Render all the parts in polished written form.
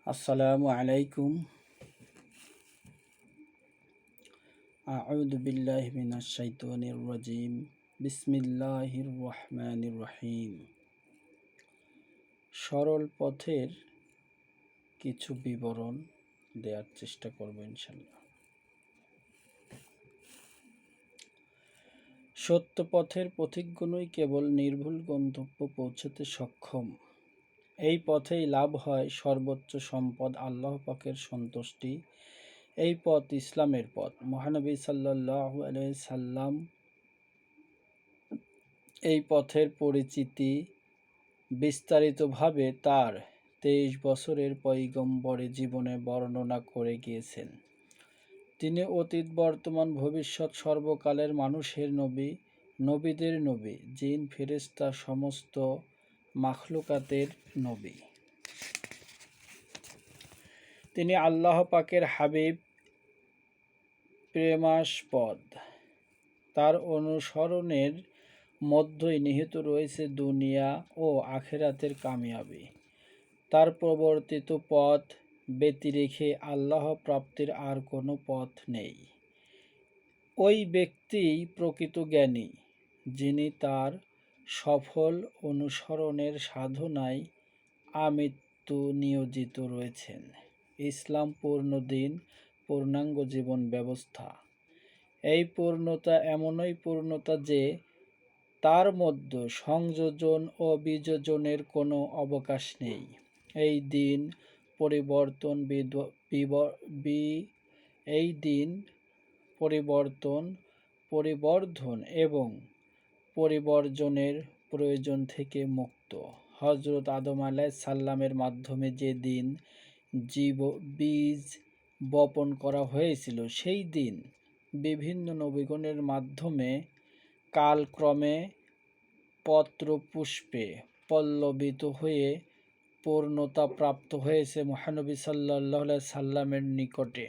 আসসালামু আলাইকুম। আউযু বিল্লাহি মিনাশ শাইতানির রাজিম। বিসমিল্লাহির রহমানির রহিম। সরল পথের কিছু বিবরণ দেওয়ার চেষ্টা করব ইনশাআল্লাহ। সত্য পথের পথিকগণই কেবল নির্ভুল গন্তব্য পৌঁছতে সক্ষম। এই পথেই লাভ হয় সর্বোচ্চ সম্পদ আল্লাহ পাকের সন্তুষ্টি। এই পথ ইসলামের পথ। মহানবী সাল্লাল্লাহু আলাইহি সাল্লাম এই পথের পরিচিতি বিস্তারিতভাবে তার 23 বছরের পয়গম্বরী জীবনে বর্ণনা করে গিয়েছেন। তিনি অতীত, বর্তমান, ভবিষ্যৎ সর্বকালের মানুষের নবী, নবীদের নবী, জিন ফেরেশতা সমস্ত মাখলুকাতের নবী। তিনি আল্লাহ পাকের হাবিব, প্রেমাস্পদ। তার অনুসরণের মধ্যেই নিহিত রয়েছে দুনিয়া ও আখিরাতের কামিয়াবি। তার প্রবর্তিত পথ ব্যতিরেকে আল্লাহ প্রাপ্তির আর কোনো পথ নেই। ওই ব্যক্তিই প্রকৃত জ্ঞানী, যিনি তার সফল অনুসরণের সাধনায় আমৃত্যু নিয়োজিত রয়েছেন। ইসলাম পূর্ণ দিন, পূর্ণাঙ্গ জীবন ব্যবস্থা। এই পূর্ণতা এমনই পূর্ণতা যে তার মধ্যে সংযোজন ও বিযোজনের কোনো অবকাশ নেই। এই দিন পরিবর্ধন এবং পরিবর্জনের প্রয়োজন থেকে মুক্ত। হযরত আদম আলাইহিস সালামের মাধ্যমে যে দিন বীজ বপন করা হয়েছিল, সেই দিন বিভিন্ন নবীগণের মাধ্যমে কালক্রমে পত্রপুষ্পে পল্লবিত হয়ে পূর্ণতা প্রাপ্ত হয়েছে মহানবী সাল্লাল্লাহু আলাইহি সাল্লামের নিকটে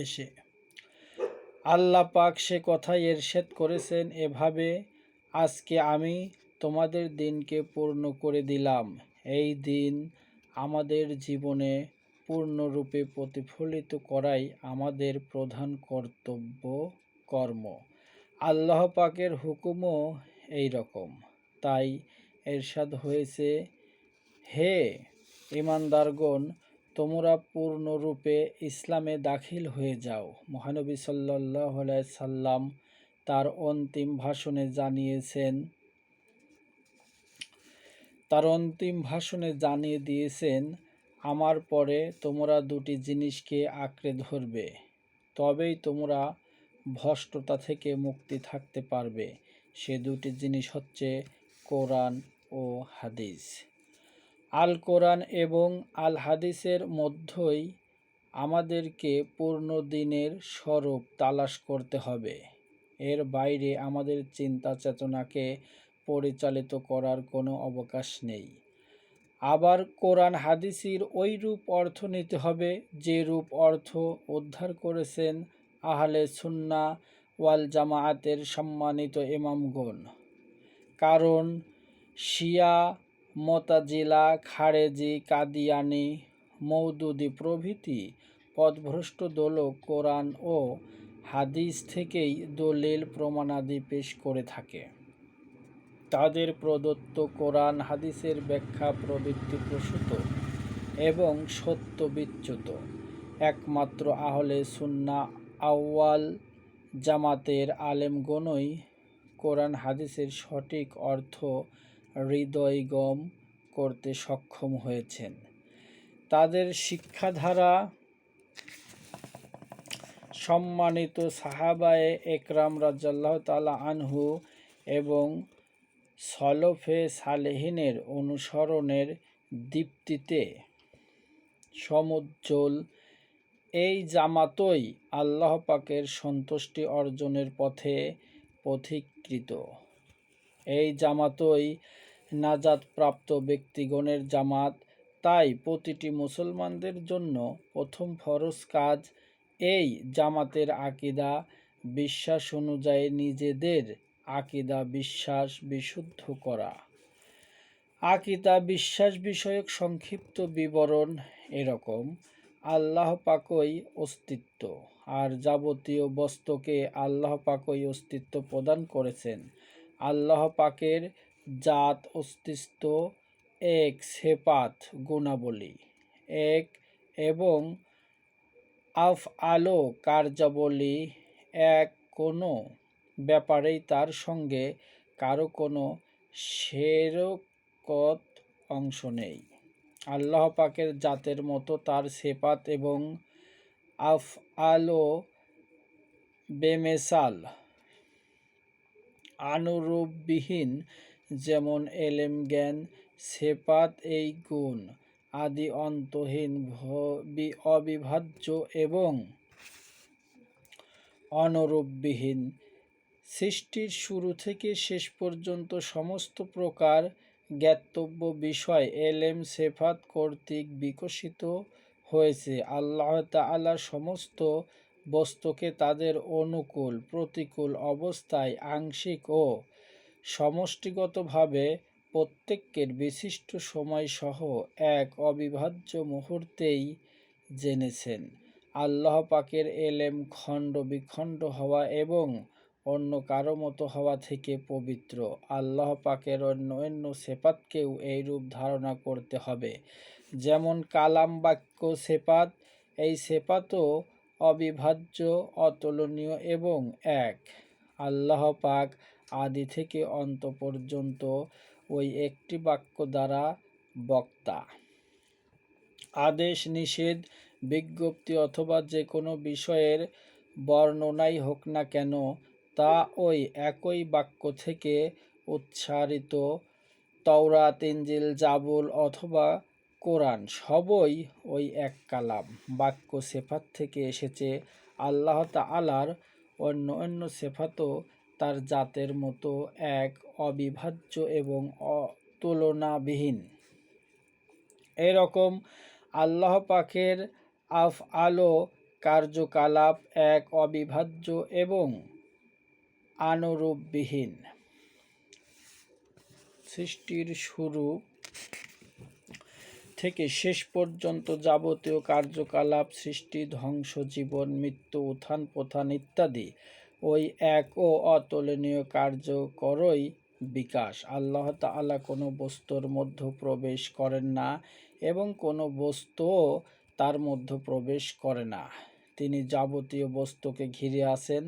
এসে। আল্লাহ পাক সে কথাই ইরশাদ করেছেন এভাবে, আজকে আমি তোমাদের দিনকে পূর্ণ করে দিলাম। এই দিন আমাদের জীবনে পূর্ণরূপে প্রতিফলিত করাই আমাদের প্রধান কর্ম। আল্লাহ পাকের হুকুমও এই রকম। তাই ইরশাদ হয়েছে, হে ঈমানদারগণ, তোমরা পূর্ণরূপে ইসলামে দাখিল হয়ে যাও। মহানবী সাল্লাল্লাহু আলাইহি সাল্লাম তার অন্তিম ভাষণে জানিয়ে দিয়েছেন, আমার পরে তোমরা দুটি জিনিসকে আঁকড়ে ধরবে, তবেই তোমরা ভ্রষ্টতা থেকে মুক্তি থাকতে পারবে। সে দুটি জিনিস হচ্ছে কোরআন ও হাদিস। আল কোরআন এবং আল হাদিসের মধ্যেই আমাদেরকে পূর্ণ দিনের স্বরূপ তালাশ করতে হবে। এর বাইরে আমাদের চিন্তা চেতনাকে পরিচালিত করার কোনো অবকাশ নেই। আবার কোরআন হাদিসের ওই রূপ অর্থ নিতে হবে যে রূপ অর্থ উদ্ধার করেছেন আহলে সুন্নাহ ওয়াল জামায়াতের সম্মানিত ইমামগণ। কারণ শিয়া, মুতাজিলা, খারেজি, কাদিয়ানি, মওদুদি প্রভৃতি পথভ্রষ্ট দলও কোরআন ও হাদিস থেকেই দলিল প্রমাণাদি পেশ করে থাকে। তাদের প্রদত্ত কোরআন হাদিসের ব্যাখ্যা প্রবৃত্তিপ্রসূত এবং সত্যবিচ্যুত। একমাত্র আহলে সুন্নাহ ওয়াল জামাতের আলেমগণই কোরআন হাদিসের সঠিক অর্থ হৃদয়ঙ্গম করতে সক্ষম হয়েছেন। তাদের শিক্ষাধারা সম্মানিত সাহাবায়ে একরাম রাদিয়াল্লাহু তাআলা আনহু এবং সলফে সালেহিনের অনুসরণের দীপ্তিতে সমুজ্জ্বল। এই জামাতই আল্লাহ পাকের সন্তুষ্টি অর্জনের পথে পথিকৃত। এই জামাতই নাজাতপ্রাপ্ত ব্যক্তিগণের জামাত। তাই প্রতিটি মুসলমানদের জন্য প্রথম ফরজ কাজ এই জামাতের আকীদা বিশ্বাস অনুযায়ী নিজেদের আকীদা বিশ্বাস বিশুদ্ধ করা। আকিদা বিশ্বাস বিষয়ক সংক্ষিপ্ত বিবরণ এরকম: আল্লাহ পাকই অস্তিত্ব, আর যাবতীয় বস্তুকে আল্লাহ পাকই অস্তিত্ব প্রদান করেছেন। আল্লাহ পাকের জাত অস্তিত্ব এক, সেপাত গুণাবলী এক, এবং আফআলো কার্যাবলী এক। কোনো ব্যাপারেই তার সঙ্গে কারো কোনো শেরকত অংশ নেই। আল্লাহ পাকের জাতের মতো তার সেপাত এবং আফআলো বেমেসাল, আনুরূপবিহীন, যেমন এলেম, জ্ঞান। সেপাত এই গুণ আদি অন্তহীন, অবিভাজ্য এবং অনুরূপবিহীন। সৃষ্টির শুরু থেকে শেষ পর্যন্ত সমস্ত প্রকার জ্ঞাতব্য বিষয় এলেম সেফাত কর্তৃক বিকশিত হয়েছে। আল্লাহ তাআলা সমস্ত বস্তুকে তাদের অনুকূল প্রতিকূল অবস্থায় আংশিক ও সমষ্টিগতভাবে প্রত্যেকের বিশিষ্ট সময়সহ এক অবিভাজ্য মুহূর্তেই জেনেছেন। আল্লাহ পাকের এলেম খণ্ড বিখণ্ড হওয়া এবং অন্য কারো মতো হওয়া থেকে পবিত্র। আল্লাহ পাকের অন্য সেপাতকেও এইরূপ ধারণা করতে হবে। যেমন কালাম বাক্য সেপাত, এই সেপাতও অবিভাজ্য, অতুলনীয় এবং এক। আল্লাহ পাক আদি থেকে অন্ত পর্যন্ত ওই একটি বাক্য দ্বারা বক্তা। আদেশ, নিষেধ, বিজ্ঞপ্তি অথবা যে কোনো বিষয়ের বর্ণনাই হোক না কেন, তা ওই একই বাক্য থেকে উচ্চারিত। তাওরাত, ইনজিল, জাবুর অথবা কোরআন সবই ওই এক কালাম বাক্য সেফাত থেকে এসেছে। আল্লাহ তাআলার অন্য সেফাতও তার জাতের মতো এক, অবিভাজ্য এবং তুলনাবিহীন। এরকম আল্লাহ পাকের আফআলো কার্যকলাপ এক, অবিভাজ্য এবং অনুরূপবিহীন। সৃষ্টির শুরু থেকে শেষ পর্যন্ত যাবতীয় কার্যকলাপ, সৃষ্টি, ধ্বংস, জীবন, মৃত্যু, উত্থান পতন ইত্যাদি ওই এক ও অতুলনীয় কার্যকরই বিকাশ। আল্লাহ তাআলা কোনো বস্তুর মধ্যে প্রবেশ করেন না এবং কোনো বস্তুও তার মধ্যে প্রবেশ করে না। তিনি যাবতীয় বস্তুকে ঘিরে আছেন,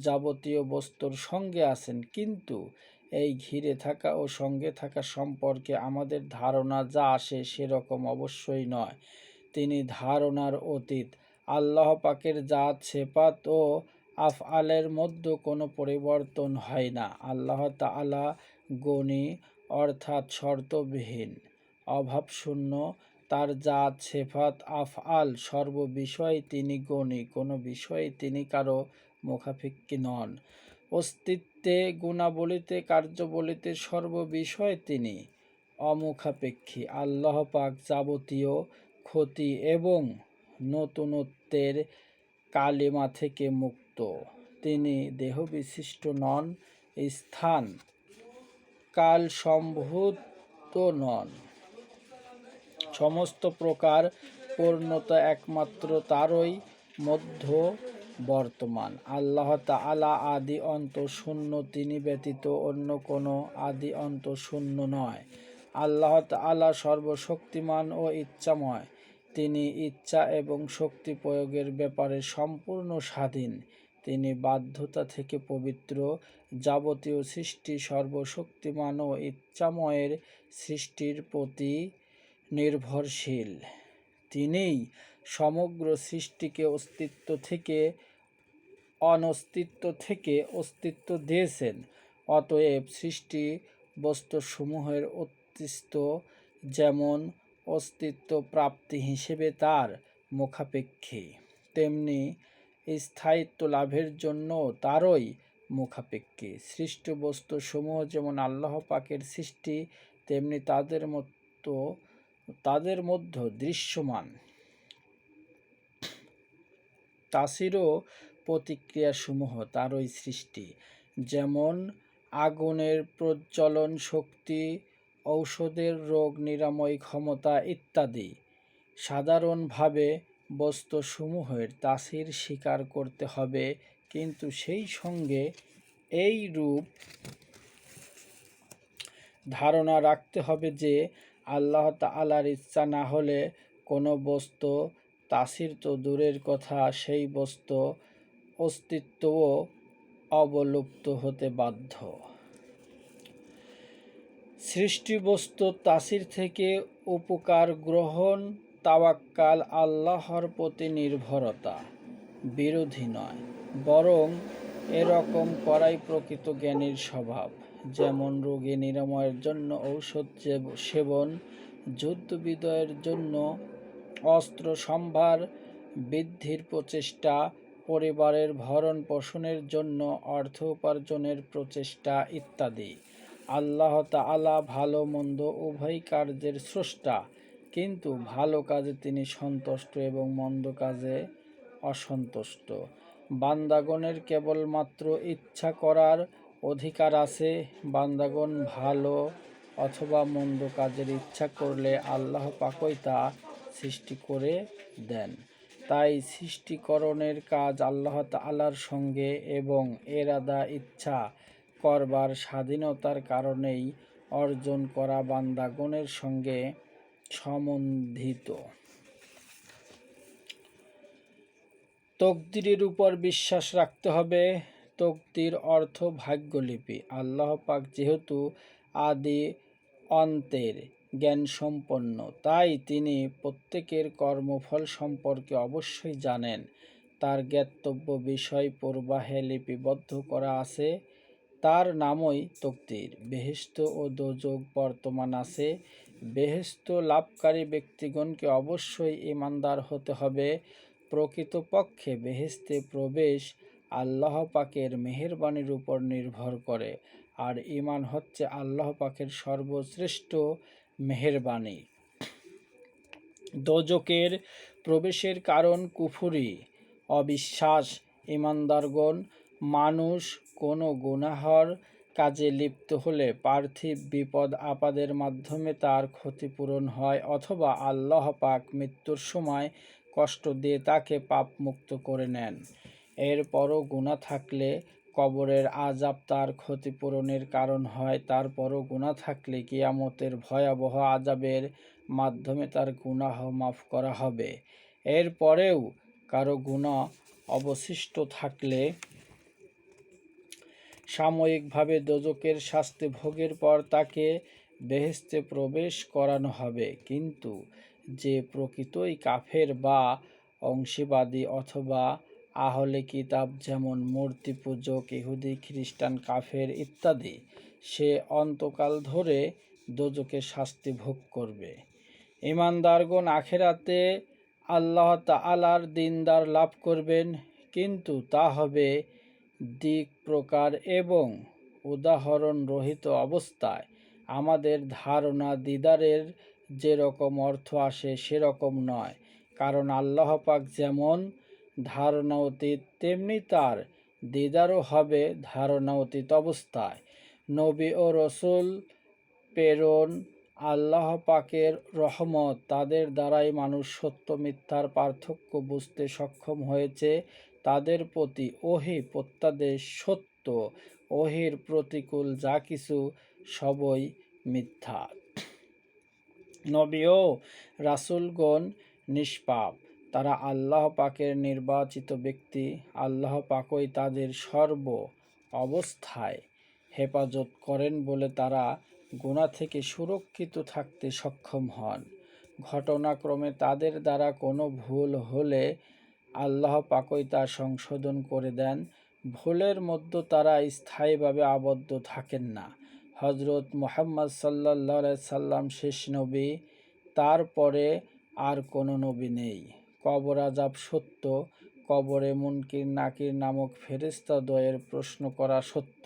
যাবতীয় বস্তুর সঙ্গে আছেন, কিন্তু এই ঘিরে থাকা ও সঙ্গে থাকা সম্পর্কে আমাদের ধারণা যা আসে সেরকম অবশ্যই নয়। তিনি ধারণার অতীত। আল্লাহ পাকের জাত, সেফাত ও আফআলের মধ্যে কোনো পরিবর্তন হয় না। আল্লাহ তাআলা গণী, অর্থাৎ শর্তবিহীন, অভাবশূন্য। তার জাত, সেফাত, আফআল সর্ববিষয়ে তিনি গণী, কোনো বিষয়ে তিনি কারো মুখাপেক্ষী নন। অস্তিত্বে, গুণাবলীতে, কার্যাবলীতে সর্ববিষয়ে তিনি অমুখাপেক্ষী। আল্লাহ পাক যাবতীয় ক্ষতি এবং নতুনত্বের কালিমা থেকে মুক্ত। তিনি দেহবিশিষ্ট নন, স্থান কাল সম্ভূত নন। সমস্ত প্রকার পূর্ণতা একমাত্র তারই মধ্যে বর্তমান। আল্লাহ তাআলা আদি অন্ত শূন্য, তিনি ব্যতীত অন্য কোনো আদি অন্ত শূন্য নয়। আল্লাহ তাআলা সর্বশক্তিমান ও ইচ্ছাময়। তিনি ইচ্ছা এবং শক্তি প্রয়োগের ব্যাপারে সম্পূর্ণ স্বাধীন। তিনি বাধ্যতা থেকে পবিত্র। যাবতীয় সৃষ্টি সর্বশক্তিমান ও ইচ্ছাময়ের সৃষ্টির প্রতি নির্ভরশীল। তিনিই সমগ্র সৃষ্টিকে অস্তিত্ব থেকে অনস্তিত্ব থেকে অস্তিত্ব দিয়েছেন। অতএব সৃষ্টি বস্তুসমূহের অস্তিত্ব যেমন অস্তিত্ব প্রাপ্তি হিসেবে তার মুখাপেক্ষী, তেমনি স্থায়িত্ব লাভের জন্য তারই মুখাপেক্ষী। সৃষ্ট বস্তুসমূহ যেমন আল্লাহ পাকের সৃষ্টি, তেমনি তাদের মধ্যে দৃশ্যমান তাসির ও প্রতিক্রিয়াসমূহ তারই সৃষ্টি। যেমন আগুনের প্রজ্বলন শক্তি ঔষধের রোগ নিরাময় ক্ষমতা ইত্যাদি। সাধারণভাবে বস্তুসমূহের তাসির স্বীকার করতে হবে, কিন্তু সেই সঙ্গে এই রূপ ধারণা রাখতে হবে যে আল্লাহ তাআলার ইচ্ছা না হলে কোনো বস্তু তাসির তো দূরের কথা, সেই বস্তু অস্তিত্বও অবলুপ্ত হতে বাধ্য। সৃষ্টিবস্তু তাসির থেকে উপকার গ্রহণ তাওয়াক্কাল, আল্লাহর প্রতি নির্ভরতা, বিরোধী নয়, বরং এরকম করাই প্রকৃত জ্ঞানীর স্বভাব। যেমন রোগী নিরাময়ের জন্য ঔষধ সেবন, যুদ্ধ বিজয়ের জন্য অস্ত্র সম্ভার বৃদ্ধির প্রচেষ্টা, পরিবারের ভরণ পোষণের জন্য অর্থ উপার্জনের প্রচেষ্টা ইত্যাদি। আল্লাহ তাআলা ভালো মন্দ উভয় কার্যের স্রষ্টা, কিন্তু ভালো কাজে তিনি সন্তুষ্ট এবং মন্দ কাজে অসন্তুষ্ট। বান্দাগণের কেবলমাত্র ইচ্ছা করার অধিকার আছে। বান্দাগণ ভালো অথবা মন্দ কাজের ইচ্ছা করলে আল্লাহ পাকই তা সৃষ্টি করে দেন। তাই সৃষ্টিকরণের কাজ আল্লাহ তাআলার সঙ্গে এবং এরাদা ইচ্ছা করবার স্বাধীনতার কারণেই অর্জন করা বান্দাগণের সঙ্গে সমন্বিত। তকদিরের উপর বিশ্বাস রাখতে হবে। তকদির অর্থ ভাগ্যলিপি। আল্লাহ পাক যেহেতু আদি অন্তের জ্ঞানসম্পন্ন, তাই তিনি প্রত্যেকের কর্মফল সম্পর্কে অবশ্যই জানেন। তার জ্ঞাতব্য বিষয় পূর্বাহে লিপিবদ্ধ করা আছে, তার নামই তকদির। বেহেশত ও দোজখ বর্তমান আছে। বেহেশত লাভকারী ব্যক্তিগণকে অবশ্যই ঈমানদার হতে হবে। প্রকৃতপক্ষে বেহেশতে প্রবেশ আল্লাহ পাকের মেহেরবানির উপর নির্ভর করে, আর ঈমান হচ্ছে আল্লাহ পাকের সর্বশ্রেষ্ঠ মেহেরবানি। দোজখের প্রবেশের কারণ কুফরি, অবিশ্বাস। ঈমানদারগণ, মানুষ কোনো গুনাহর কাজে লিপ্ত হলে পার্থিব বিপদ আপদের মাধ্যমে তার ক্ষতিপূরণ হয়, অথবা আল্লাহ পাক মৃত্যুর সময় কষ্ট দিয়ে তাকে পাপমুক্ত করে নেন। এরপরও গুনাহ থাকলে কবরের আযাব তার ক্ষতিপূরণের কারণ হয়। তারপরও গুনাহ থাকলে কিয়ামতের ভয়াবহ আযাবের মাধ্যমে তার গুনাহ মাফ করা হবে। এরপরেও কারো গুনাহ অবশিষ্ট থাকলে সাময়িকভাবে দোজখের শাস্তি ভোগের পর তাকে বেহেশতে প্রবেশ করানো হবে। কিন্তু যে প্রকৃতই কাফের বা অংশীবাদী অথবা আহলে কিতাব, যেমন মূর্তি পূজক, ইহুদি, খ্রিস্টান, কাফের ইত্যাদি, সে অন্তকাল ধরে দোজখের শাস্তি ভোগ করবে। ঈমানদারগণ আখিরাতে আল্লাহ তাআলার দিনদার লাভ করবেন, কিন্তু তা হবে দিক প্রকার এবং উদাহরণ রহিত অবস্থায়। আমাদের ধারণা দিদারের যেরকম অর্থ আসে সেরকম নয়, কারণ আল্লাহ পাক যেমন ধারণা অতীত, তেমনি তার দিদারও হবে ধারণা অতীত অবস্থায়। নবী ও রসুল প্রেরণ আল্লাহ পাকের রহমত, তাদের দ্বারাই মানুষ সত্য মিথ্যার পার্থক্য বুঝতে সক্ষম হয়েছে। তাদের প্রতি ওহী প্রত্যাদেশ সত্য, ওহীর প্রতিকূল যা কিছু সবই মিথ্যা। নবী ও রাসূলগণ নিষ্পাপ, তারা আল্লাহ পাকের নির্বাচিত ব্যক্তি। আল্লাহ পাকই তাদের সর্ব অবস্থায় হেফাজত করেন বলে তারা গুনাহ থেকে সুরক্ষিত থাকতে সক্ষম হন। ঘটনাক্রমে তাদের দ্বারা কোনো ভুল হলে আল্লাহ পাকই তা সংশোধন করে দেন। ভুলের মধ্যে তারা স্থায়ীভাবে আবদ্ধ থাকেন না। হযরত মুহাম্মদ সাল্লাল্লাহু আলাইহি সাল্লাম শেষ নবী, তারপরে আর কোনো নবী নেই। কবর আযাব সত্য, কবরে মুনকির নাকির নামক ফেরেশতাদ্বয়ের প্রশ্ন করা সত্য,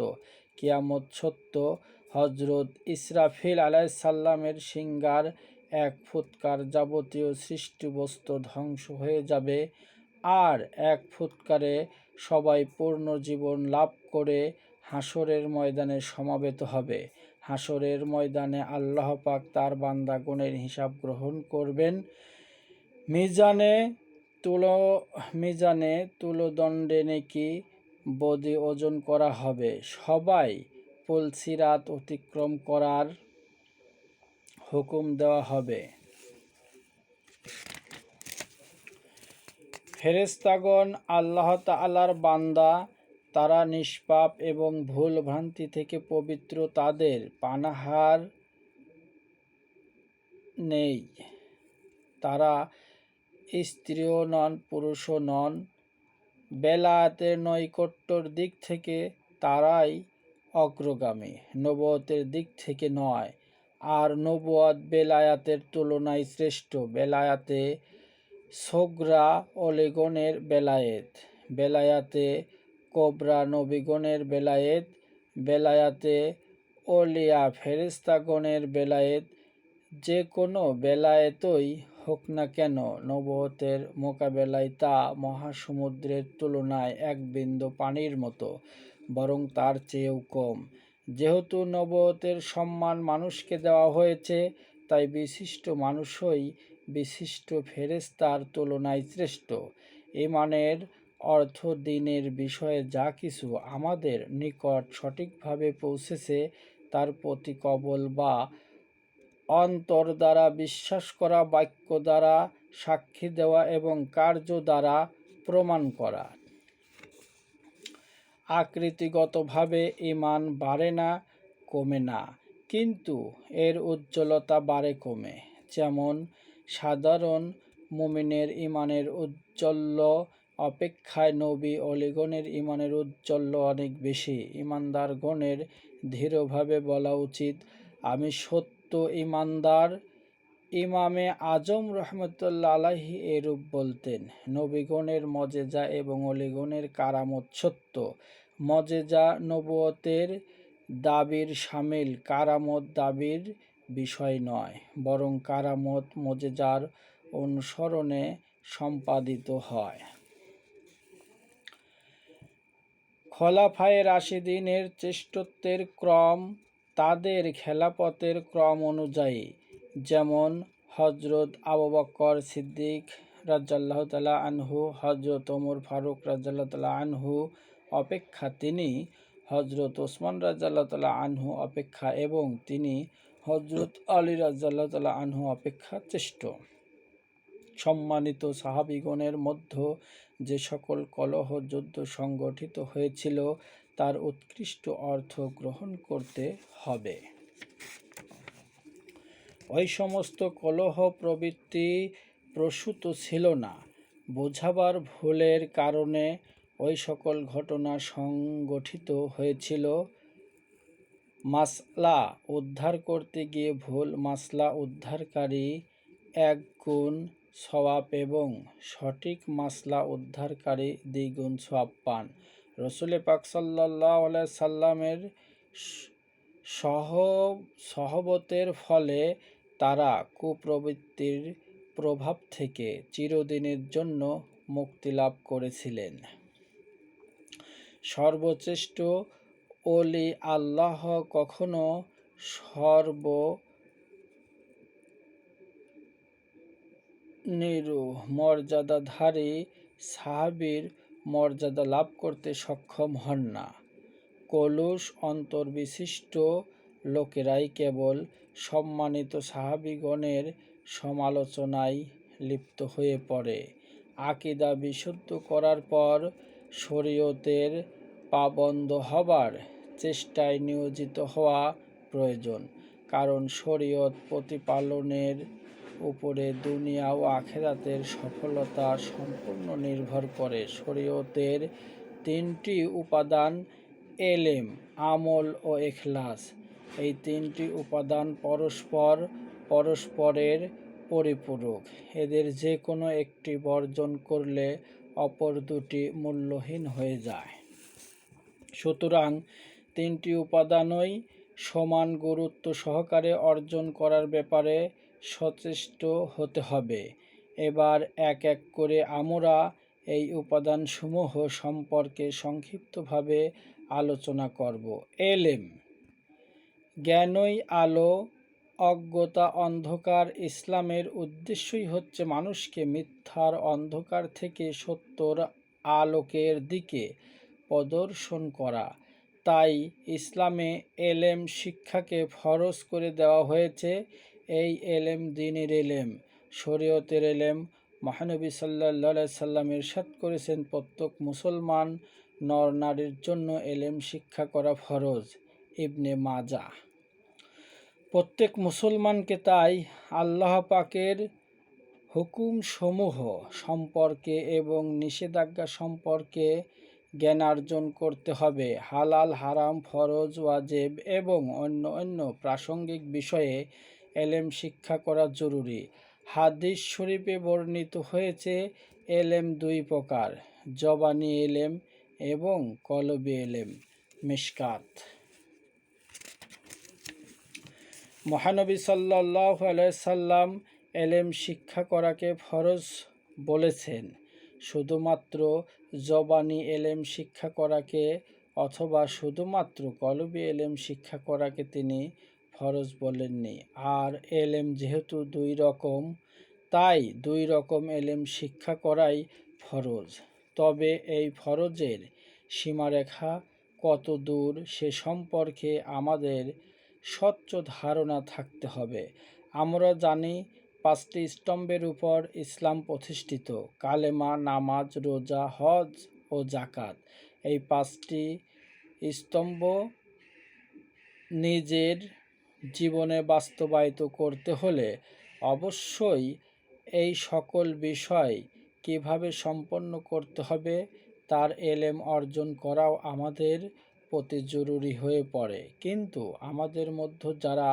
কিয়ামত সত্য। হযরত ইসরাফিল আলাইহিস সালামের সিংহার এক ফুৎকার যাবতীয় সৃষ্টিবস্তু ধ্বংস হয়ে যাবে, আর এক ফুৎকারে সবাই পূর্ণ জীবন লাভ করে হাসরের ময়দানে সমবেত হবে। হাসরের ময়দানে আল্লাহ পাক তার বান্দাগণের হিসাব গ্রহণ করবেন। মিজানে তুলোদণ্ডে নেকি বদি ওজন করা হবে। সবাই পুলসিরাত অতিক্রম করার হুকুম দেওয়া হবে। ফেরেশতাগণ আল্লাহ তাআলার বান্দা, তারা নিষ্পাপ এবং ভুল ভ্রান্তি থেকে পবিত্র, তাদের পানাহার নেই। তারা স্ত্রীও নন, পুরুষও নন। বেলায়েতের নৈকট্যর দিক থেকে তারাই অগ্রগামী, নবুয়তের দিক থেকে নয়। আর নবুয়ত বেলায়েতের তুলনায় শ্রেষ্ঠ। বেলায়েতে সোগরা অলিগণের বেলায়েত, বেলায়েতে কোবরা নবীগণের বেলায়েত, বেলায়েতে ওলিয়া ফেরেশতাগণের বেলায়েত। যে কোনো বেলায়েতই হোক না কেন, নবুয়তের মোকাবেলায় তা মহাসমুদ্রের তুলনায় এক বিন্দু পানির মতো, বরং তার চেয়েও কম। যেহেতু নবুয়তের সম্মান মানুষকে দেওয়া হয়েছে, তাই বিশিষ্ট মানুষই বিশিষ্ট ফেরেশতার তুলনায় শ্রেষ্ঠ। ঈমানের অর্থ দ্বীনের বিষয়ে যা কিছু আমাদের নিকট সঠিকভাবে পৌঁছেছে, তার প্রতি কবল বা অন্তর দ্বারা বিশ্বাস করা, বাক্য দ্বারা সাক্ষী দেওয়া এবং কার্য দ্বারা প্রমাণ করা। আকৃতিগতভাবে ঈমান বাড়ে না, কমে না, কিন্তু এর উজ্জ্বলতা বাড়ে কমে। যেমন সাধারণ মুমিনের ঈমানের ঔজ্জ্বল্য অপেক্ষায় নবী অলিগণের ঈমানের ঔজ্জ্বল্য অনেক বেশি। ঈমানদারগণের দৃঢ়ভাবে বলা উচিত, আমি সত্য ঈমানদার। ইমামে আজম রহমতুল্লাহ আলাইহি এরূপ বলতেন। নবীগণের মজেজা এবং অলিগণের কারামত সত্য। মজেজা নবুয়তের দাবির শামিল, কারামত দাবির বিষয় নয়, বরং কারামত মজেজার অনুসরণে সম্পাদিত হয়। খোলাফায়ে রাশিদিনের শ্রেষ্ঠত্বের ক্রম তাদের খেলাফতের ক্রম অনুযায়ী। যেমন হযরত আবু বকর সিদ্দিক রাদিয়াল্লাহু তাআলা আনহু হযরত ওমর ফারুক রাদিয়াল্লাহু তাআলা আনহু অপেক্ষা তিনি হযরত ওসমান রাদিয়াল্লাহু তাআলা আনহু অপেক্ষা এবং তিনি হযরত আলী রাদিয়াল্লাহু তাআলা আনহু অপেক্ষা শ্রেষ্ঠ। সম্মানিত সাহাবীগণের মধ্যে যে সকল কলহ যুদ্ধ সংগঠিত হয়েছিল, তার উৎকৃষ্ট অর্থ গ্রহণ করতে হবে। ওই সমস্ত কলহ প্রবৃত্তি প্রসূত ছিল না, বোঝাবার ভুলের কারণে ওই সকল ঘটনা সংগঠিত হয়েছিল। মাসলা উদ্ধার করতে গিয়ে ভুল মাসলা উদ্ধারকারী এক গুণ সওয়াব এবং সঠিক মাসলা উদ্ধারকারী দ্বিগুণ সওয়াব পান। রাসূল পাক সাল্লাল্লাহু আলাইহি সাল্লামের সহবতের ফলে তারা কুপ্রবৃত্তির প্রভাব থেকে চিরদিনের জন্য মুক্তি লাভ করেছিলেন। সর্বশ্রেষ্ঠ ওলি আল্লাহ কখনো সর্বনিম্ন মর্যাদাধারী সাহাবীর মর্যাদা লাভ করতে সক্ষম হন না। কলুষ অন্তর্বিশিষ্ট লোকেরাই কেবল সম্মানিত সাহাবীগণের সমালোচনায় লিপ্ত হয়ে পড়ে। আকীদা বিশুদ্ধ করার পর শরীয়তের পাবন্দ হবার চেষ্টায় নিয়োজিত হওয়া প্রয়োজন। কারণ শরীয়ত প্রতিপালনের উপরে দুনিয়া ও আখিরাতের সফলতা সম্পূর্ণ নির্ভর করে। শরীয়তের তিনটি উপাদান এলেম, আমল ও ইখলাস। এই তিনটি উপাদান পরস্পরের পরিপূরক। এদের যে কোনো একটি বর্জন করলে অপর দুটি মূল্যহীন হয়ে যায়। সুতরাং তিনটি উপাদানই সমান গুরুত্ব সহকারে অর্জন করার ব্যাপারে সচেষ্ট হতে হবে। এবার এক এক করে আমরা এই উপাদানসমূহ সম্পর্কে সংক্ষিপ্তভাবে আলোচনা করব। এলেম, জ্ঞানই আলো, অজ্ঞতা অন্ধকার। ইসলামের উদ্দেশ্যই হচ্ছে মানুষকে মিথ্যার অন্ধকার থেকে সত্যর আলোকের দিকে প্রদর্শন করা। তাই ইসলামে এলেম শিক্ষাকে ফরজ করে দেওয়া হয়েছে। এই এলেম দ্বীনের এলেম, শরীয়তের এলেম। মহানবী সাল্লাল্লাহু সাল্লাম ইরশাদ করেছেন, প্রত্যেক মুসলমান নর নারীর জন্য এলেম শিক্ষা করা ফরজ। ইবনে মাজাহ। প্রত্যেক মুসলমানকে তাই আল্লাহ পাকের হুকুমসমূহ সম্পর্কে এবং নিষেধাজ্ঞা সম্পর্কে জ্ঞানার্জন করতে হবে। হালাল, হারাম, ফরজ, ওয়াজেব এবং অন্য প্রাসঙ্গিক বিষয়ে এলেম শিক্ষা করা জরুরি। হাদিস শরীফে বর্ণিত হয়েছে, এলেম দুই প্রকার, জবানি এলেম এবং কলবি এলেম। মিশকাত। মহানবী সাল্লাল্লাহু আলাইহি সাল্লাম এলেম শিক্ষা করাকে ফরজ বলেছেন। শুধুমাত্র জবানি এলেম শিক্ষা করাকে অথবা শুধুমাত্র কলবি এলেম শিক্ষা করাকে তিনি ফরজ বলেননি। আর এলেম যেহেতু দুই রকম, তাই দুই রকম এলেম শিক্ষা করাই ফরজ। তবে এই ফরজের সীমারেখা কত দূর সে সম্পর্কে আমাদের স্বচ্ছ ধারণা থাকতে হবে। আমরা জানি, 5টি স্তম্ভের উপর ইসলাম প্রতিষ্ঠিত: কালেমা, নামাজ, রোজা, হজ ও যাকাত। এই 5টি স্তম্ভ নিজের জীবনে বাস্তবায়িত করতে হলে অবশ্যই এই সকল বিষয় কিভাবে সম্পন্ন করতে হবে তার এলেম অর্জন করাও আমাদের প্রতি জরুরি হয়ে পড়ে। কিন্তু আমাদের মধ্যে যারা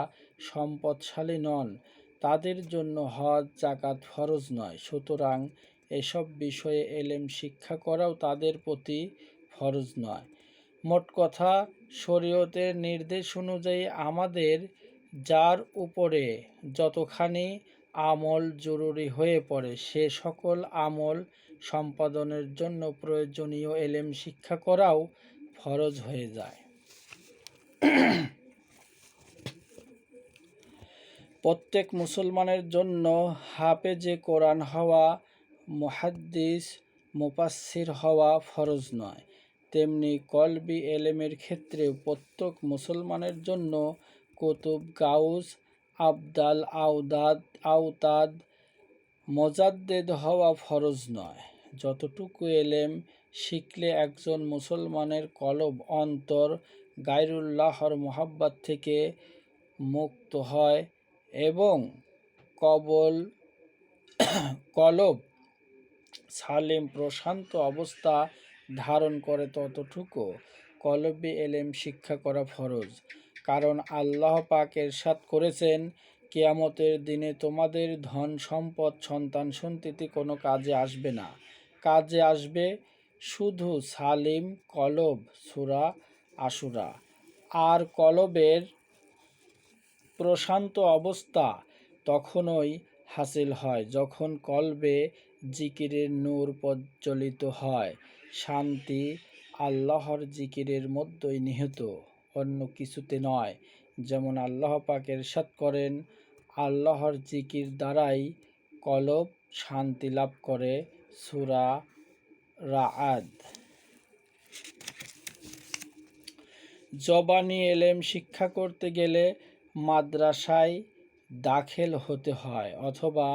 সম্পদশালী নন, তাদের জন্য হজ, যাকাত ফরজ নয়। সুতরাং এসব বিষয়ে এলেম শিক্ষা করাও তাদের প্রতি ফরজ নয়। মোট কথা, শরীয়তের নির্দেশ অনুযায়ী আমাদের যার উপরে যতখানি আমল জরুরি হয়ে পড়ে, সে সকল আমল সম্পাদনের জন্য প্রয়োজনীয় এলেম শিক্ষা করাও ফরজ হয়ে যায়। প্রত্যেক মুসলমানের জন্য হাফেজে কোরআন হওয়া, মুহাদ্দিস, মুফাসসির হওয়া ফরজ নয়। তেমনি কলবি এলেমের ক্ষেত্রেও প্রত্যেক মুসলমানের জন্য কুতুব, গাউস, আবদাল, আওতাদ, মোজাদ্দেদ হওয়া ফরজ নয়। যতটুকু এলেম শিখলে একজন মুসলমানের কলব, অন্তর গায়রুল্লাহর মুহাব্বত থেকে মুক্ত হয় এবং কলব সালিম, প্রশান্ত অবস্থা ধারণ করে, ততটুকু কলবি এলেম শিক্ষা করা ফরজ। কারণ আল্লাহ পাক ইরশাদ করেছেন, কিয়ামতের দিনে তোমাদের ধন সম্পদ, সন্তান সন্ততি কোনো কাজে আসবে না। কাজে আসবে শুধু সালিম কলব। সূরা আশুরা। আর কলবের প্রশান্ত অবস্থা তখনই হাসিল হয় যখন কলবে জিকিরের নূর প্রজ্বলিত হয়। শান্তি আল্লাহর জিকিরের মধ্যেই নিহিত, অন্য কিছুতে নয়। যেমন আল্লাহ পাক ইরশাদ করেন, আল্লাহর জিকির দ্বারাই কলব শান্তি লাভ করে। সূরা রাআদ। জবানি এলেম শিক্ষা করতে গেলে মাদ্রাসায় দাখিল হতে হয় অথবা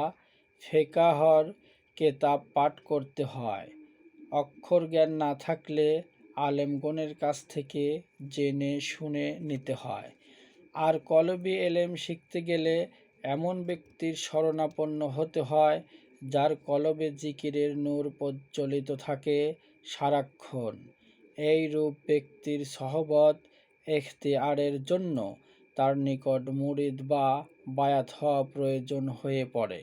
ফিকহর কেতাব পাঠ করতে হয়। অক্ষর জ্ঞান না থাকলে আলেমগণের কাছ থেকে জেনে শুনে নিতে হয়। আর কলবি এলেম শিখতে গেলে এমন ব্যক্তির শরণাপন্ন হতে হয় যার কলবে জিকিরের নূর প্রজ্বলিত থাকে সারাক্ষণ। এই রূপ ব্যক্তির সহবত ইখতিয়ারের জন্য তার নিকট মুরিদ বা বায়াত হওয়া প্রয়োজন হয়ে পড়ে।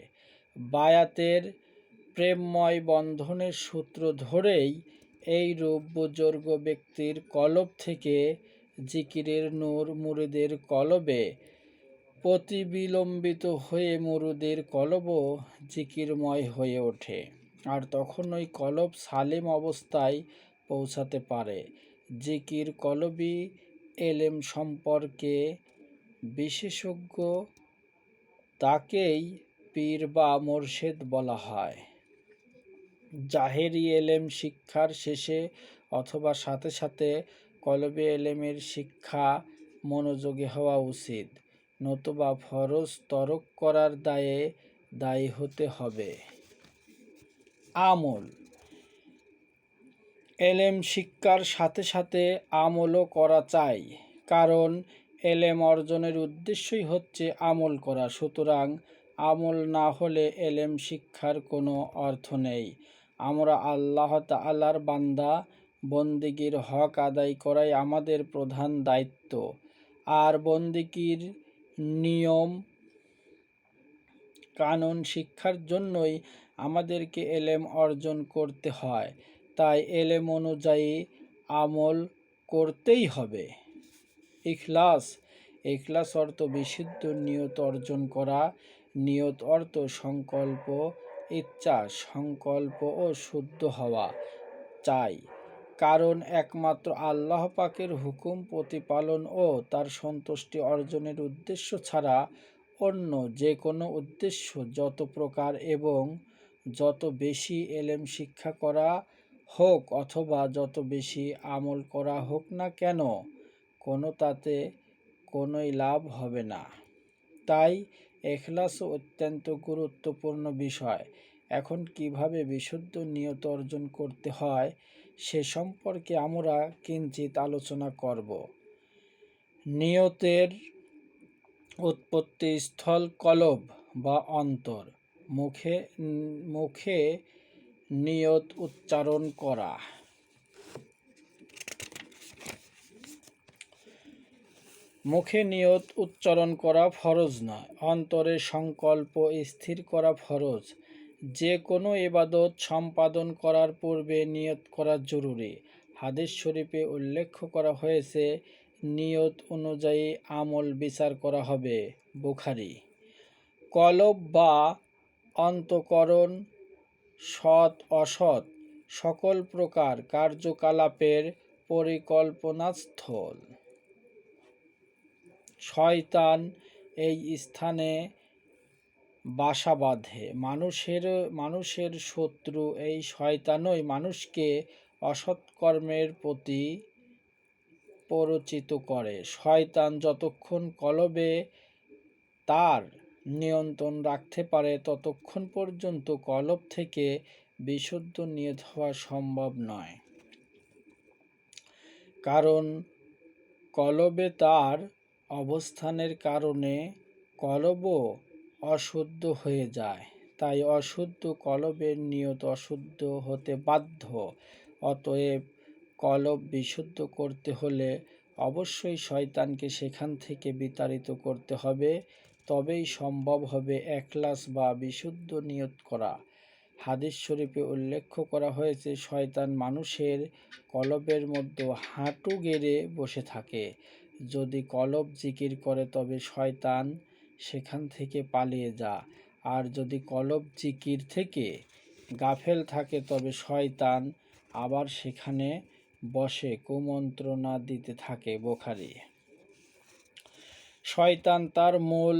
বায়াতের প্রেমময় বন্ধনের সূত্র ধরেই এই রূপ বুজুর্গ ব্যক্তির কলব থেকে জিকিরের নূর মুরিদের কলবে প্রতিবিলম্বিত হয়ে মুরিদের কলবও জিকিরময় হয়ে ওঠে। আর তখন ওই কলব সালিম অবস্থায় পৌঁছাতে পারে। জিকির কলবি এলেম সম্পর্কে বিশেষজ্ঞ তাকেই পীর বা মোর্শেদ বলা হয়। জাহেরি এলেম শিক্ষার শেষে অথবা সাথে সাথে কলবি এলেমের শিক্ষা মনোযোগী হওয়া উচিত, নতুবা ফরজ তরক করার দায়ী হতে হবে। আমল: এলেম শিক্ষার সাথে সাথে আমলও করা চাই, কারণ এলেম অর্জনের উদ্দেশ্যই হচ্ছে আমল করা। সুতরাং আমল না হলে এলেম শিক্ষার কোনো অর্থ নেই। আমরা আল্লাহ তাআলার বান্দা, বন্দেগীর হক আদায় করাই আমাদের প্রধান দায়িত্ব। আর বন্দেগীর নিয়ম কানুন শিক্ষার জন্যই আমাদেরকে এলেম অর্জন করতে হয়। তাই এলেম অনুযায়ী আমল করতেই হবে। ইখলাস: ইখলাস অর্থ বিশুদ্ধ নিয়ত অর্জন করা। নিয়ত অর্থ সংকল্প, ইচ্ছা, সংকল্প ও শুদ্ধ হওয়া চাই, কারণ একমাত্র আল্লাহ পাকের হুকুম প্রতিপালন ও তার সন্তুষ্টি অর্জনের উদ্দেশ্য ছাড়া অন্য যে কোনো উদ্দেশ্য যত প্রকার এবং যত বেশি এলেম শিক্ষা করা হোক অথবা যত বেশি আমল করা হোক না কেন, তাতে কোনোই লাভ হবে না। তাই ইখলাস অত্যন্ত গুরুত্বপূর্ণ বিষয়। এখন কিভাবে বিশুদ্ধ নিয়ত অর্জন করতে হয় সে সম্পর্কে আমরা কিঞ্চিত আলোচনা করব। নিয়তের উৎপত্তি স্থল কলব বা অন্তর। মুখে নিয়ত উচ্চারণ করা। মুখে নিয়ত উচ্চারণ করা ফরজ নয়, অন্তরে সংকল্প স্থির করা ফরজ। যে কোনো ইবাদত সম্পাদন করার পূর্বে নিয়ত করা জরুরি। হাদিস শরীফে উল্লেখ করা হয়েছে, নিয়ত অনুযায়ী আমল বিচার করা হবে। বুখারী। কলব বা অন্তঃকরণ সৎ অসৎ সকল প্রকার কার্যকলাপের পরিকল্পনাস্থল। শয়তান এই স্থানে বাসা বাঁধে। মানুষের শত্রু এই শয়তানই মানুষকে অসৎকর্মের প্রতি প্ররোচিত করে। শয়তান যতক্ষণ কলবে তার নিয়ন্ত্রণ রাখতে পারে ততক্ষণ পর্যন্ত কলব থেকে বিশুদ্ধ নিয়ত হওয়া সম্ভব নয়, কারণ কলবে তার অবস্থানের কারণে কলবও অশুদ্ধ হয়ে যায়। তাই অশুদ্ধ কলবের নিয়ত অশুদ্ধ হতে বাধ্য। অতএব কলব বিশুদ্ধ করতে হলে অবশ্যই শয়তানকে সেখান থেকে বিতাড়িত করতে হবে, তবেই সম্ভব হবে ইখলাস বা বিশুদ্ধ নিয়ত করা। হাদিস শরীফে উল্লেখ করা হয়েছে, শয়তান মানুষের কলবের মধ্যে হাঁটু গেড়ে বসে থাকে। যদি কলব জিকির করে তবে শয়তান সেখান থেকে পালিয়ে যা, আর যদি কলব জিকির থেকে গাফেল থাকে তবে শয়তান আবার সেখানে বসে কুমন্ত্রণা দিতে থাকে। বুখারী। শয়তান তার মূল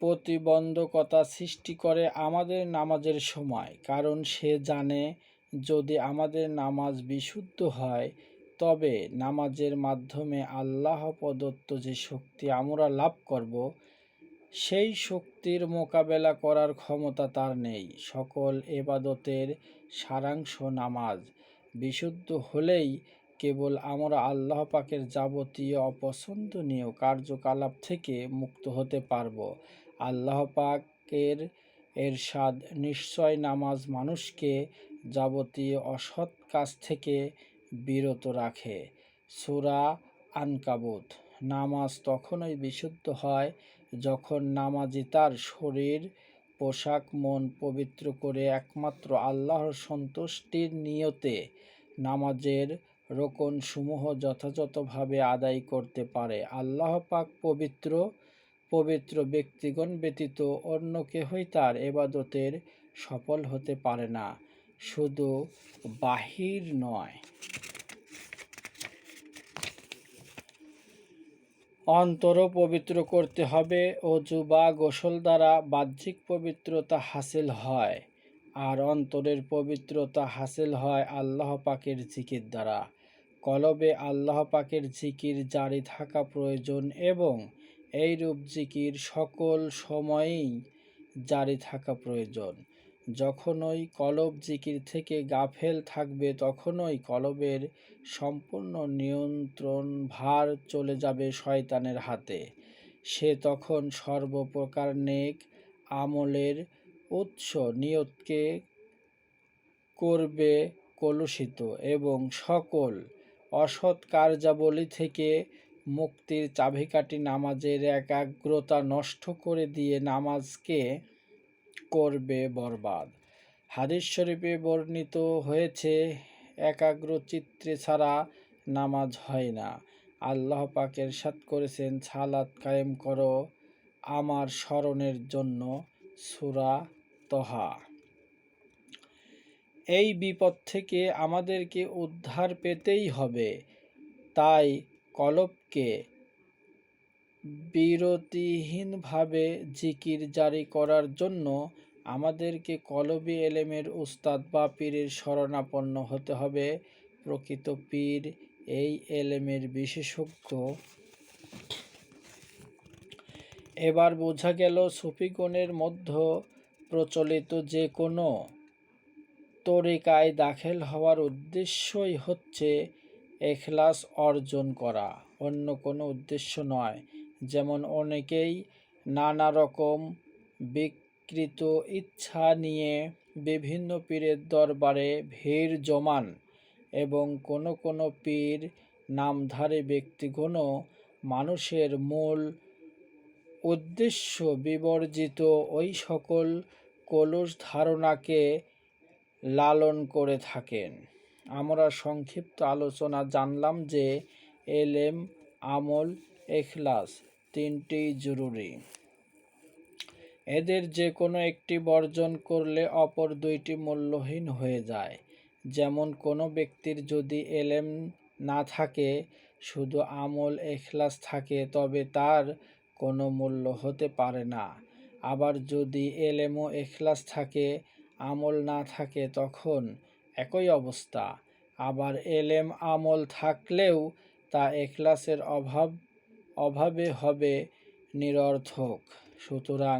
প্রতিবন্ধকতা সৃষ্টি করে আমাদের নামাজের সময়, কারণ সে জানে যদি আমাদের নামাজ বিশুদ্ধ হয় তবে নামাজের মাধ্যমে আল্লাহ প্রদত্ত যে শক্তি আমরা লাভ করব সেই শক্তির মোকাবেলা করার ক্ষমতা তার নেই। সকল ইবাদতের সারাংশ নামাজ বিশুদ্ধ হলেই কেবল আমরা আল্লাহ পাকের যাবতীয় অপছন্দনীয় কার্যকলাপ থেকে মুক্ত হতে পারব। আল্লাহ পাকের এরশাদ, নিশ্চয় নামাজ মানুষকে যাবতীয় অসৎ কাজ থেকে বিরত রাখে। সূরা আনকাবুত। নামাজ তখনই বিশুদ্ধ হয় যখন নামাজি তার শরীর, পোশাক, মন পবিত্র করে একমাত্র আল্লাহর সন্তুষ্টির নিয়তে নামাজের রোকন সমূহ যথাযথভাবে আদায় করতে পারে। আল্লাহ পাক পবিত্র ব্যক্তিগণ ব্যতীত অন্য কেহই তার ইবাদতের সফল হতে পারে না। শুধু বাহির নয়, অন্তরও পবিত্র করতে হবে। অজু বা গোসল দ্বারা বাহ্যিক পবিত্রতা হাসিল হয়, আর অন্তরের পবিত্রতা হাসিল হয় আল্লাহ পাকের জিকির দ্বারা। কলবে আল্লাহ পাকের জিকির জারি থাকা প্রয়োজন এবং এইরূপ জিকির সকল সময়েই জারি থাকা প্রয়োজন। যখনই কলব জিকির থেকে গাফেল থাকবে তখনই কলবের সম্পূর্ণ নিয়ন্ত্রণ ভার চলে যাবে শয়তানের হাতে। সে তখন সর্বপ্রকার নেক আমলের উৎস নিয়তকে করবে কলুষিত এবং সকল অসৎ কার্যাবলী থেকে মুক্তির চাবিকাঠি নামাজের একাগ্রতা নষ্ট করে দিয়ে নামাজকে করবে বরবাদ। হাদিস শরীফে বর্ণিত হয়েছে, একাগ্র চিত্তে ছাড়া নামাজ হয় না। আল্লাহ পাক ইরশাদ করেছেন, সালাত কায়েম করো আমার স্মরণের জন্য। সূরা তহা। এই বিপদ থেকে আমাদেরকে উদ্ধার পেতেই হবে। তাই কলবকে বিরতিহীনভাবে জিকির জারি করার জন্য আমাদেরকে কলবি এলেমের উস্তাদ বা পীরের শরণাপন্ন হতে হবে। প্রকৃত পীর এই এলেমের বিশেষজ্ঞ। এবার বোঝা গেল সুফিগণের মধ্যে প্রচলিত যে কোনো তরিকায় দাখিল হওয়ার উদ্দেশ্যই হচ্ছে এখলাস অর্জন করা, অন্য কোনো উদ্দেশ্য নয়। যেমন অনেকেই নানা রকম বিকৃত ইচ্ছা নিয়ে বিভিন্ন পীরের দরবারে ভিড় জমান এবং কোনো পীর নামধারী ব্যক্তিগণও মানুষের মূল উদ্দেশ্য বিবর্জিত ওই সকল কলুষ ধারণাকে লালন করে থাকেন। আমরা সংক্ষিপ্ত আলোচনা জানলাম যে এলেম, আমল, এখলাস তিনটিই জরুরি। এদের যে কোনো একটি বর্জন করলে অপর দুইটি মূল্যহীন হয়ে যায়। যেমন কোনো ব্যক্তির যদি এলেম না থাকে, শুধু আমল এখলাস থাকে, তবে তার কোনো মূল্য হতে পারে না। আবার যদি এলেম ও এখলাস থাকে, আমল না থাকে, তখন একই অবস্থা। আবার এলেম আমল থাকলেও তা এখলাসের অভাবে হবে নিরর্থক। সুতরাং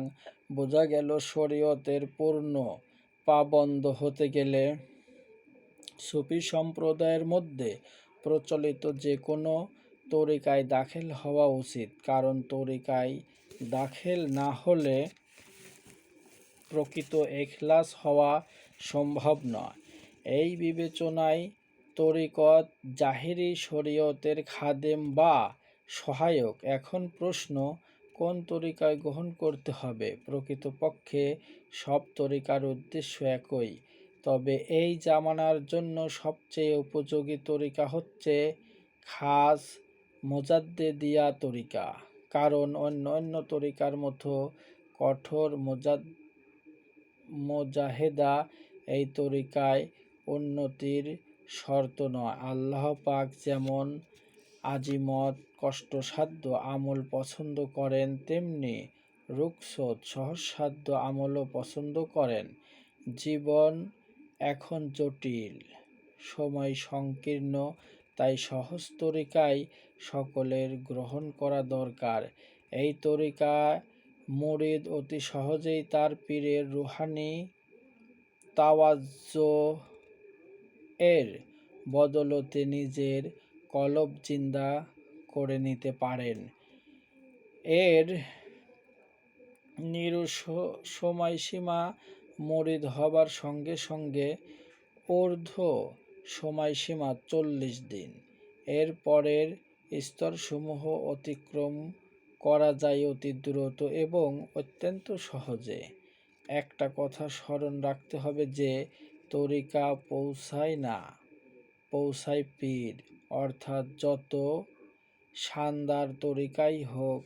বোঝা গেল, শরীয়তের পূর্ণ পাবন্দ হতে গেলে সুফি সম্প্রদায়ের মধ্যে প্রচলিত যে কোনো তরিকায় দাখিল হওয়া উচিত, কারণ তরিকায় দাখিল না হলে প্রকৃত এখলাস হওয়া সম্ভব নয়। এই বিবেচনায় তরিকত জাহেরি শরীয়তের খাদেম বা সহায়ক। এখন প্রশ্ন, কোন তরিকায় গ্রহণ করতে হবে? প্রকৃতপক্ষে সব তরিকার উদ্দেশ্য একই, তবে এই জামানার জন্য সবচেয়ে উপযোগী তরিকা হচ্ছে খাস মুজাদ্দেদিয়া তরিকা। কারণ অন্য তরিকার মতো কঠোর মুজাহেদা এই তরিকায় উন্নতির শর্ত নয়। আল্লাহ পাক যেমন আজিমত কষ্টসাধ্য আমল পছন্দ করেন, তেমনি রুখসত সহজসাধ্য আমলও পছন্দ করেন। জীবন এখন জটিল, সময় সংকীর্ণ, তাই সহজ তরিকাই সকলের গ্রহণ করা দরকার। এই তরিকা মুরিদ অতি সহজেই তার পীরের রুহানি তাওয়াজ্জুহ এর বদলতে নিজের কলব জিন্দা করে নিতে পারেন। এর সময়সীমা মুরিদ হবার সঙ্গে সঙ্গে ঊর্ধ্ব সময়সীমা 40 দিন। এর পরের স্তরসমূহ অতিক্রম করা যায় অতি দ্রুত এবং অত্যন্ত সহজে। একটা কথা স্মরণ রাখতে হবে যে তরিকা পৌঁছায় না, পৌঁছায় পীর। অর্থাৎ যত শানদার তরিকাই হোক,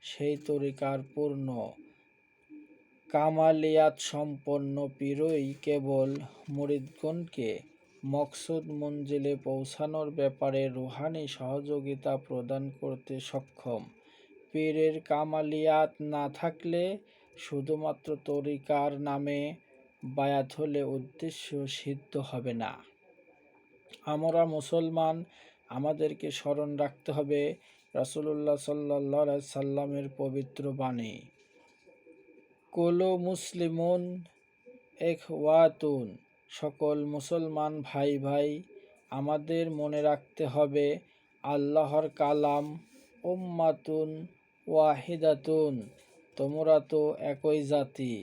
সেই তরিকার পূর্ণ কামালিয়াত সম্পন্ন পীরই কেবল মুরিদগণকে মকসুদ মঞ্জিলে পৌঁছানোর ব্যাপারে রুহানি সহযোগিতা প্রদান করতে সক্ষম। পীরের কামালিয়াত না থাকলে শুধুমাত্র তরিকার নামে বায়াত হলে উদ্দেশ্য সিদ্ধ হবে না। আমরা মুসলমান, আমাদেরকে স্মরণ রাখতে হবে রাসূলুল্লাহ সাল্লাল্লাহু আলাইহি সাল্লামের পবিত্র বাণী, কুলু মুসলিমুন ইখওয়াতুন, সকল মুসলমান ভাই ভাই। আমাদের মনে রাখতে হবে আল্লাহর কালাম উম্মাতুন ওয়াহিদাতুন, তোমরা তো একই জাতি।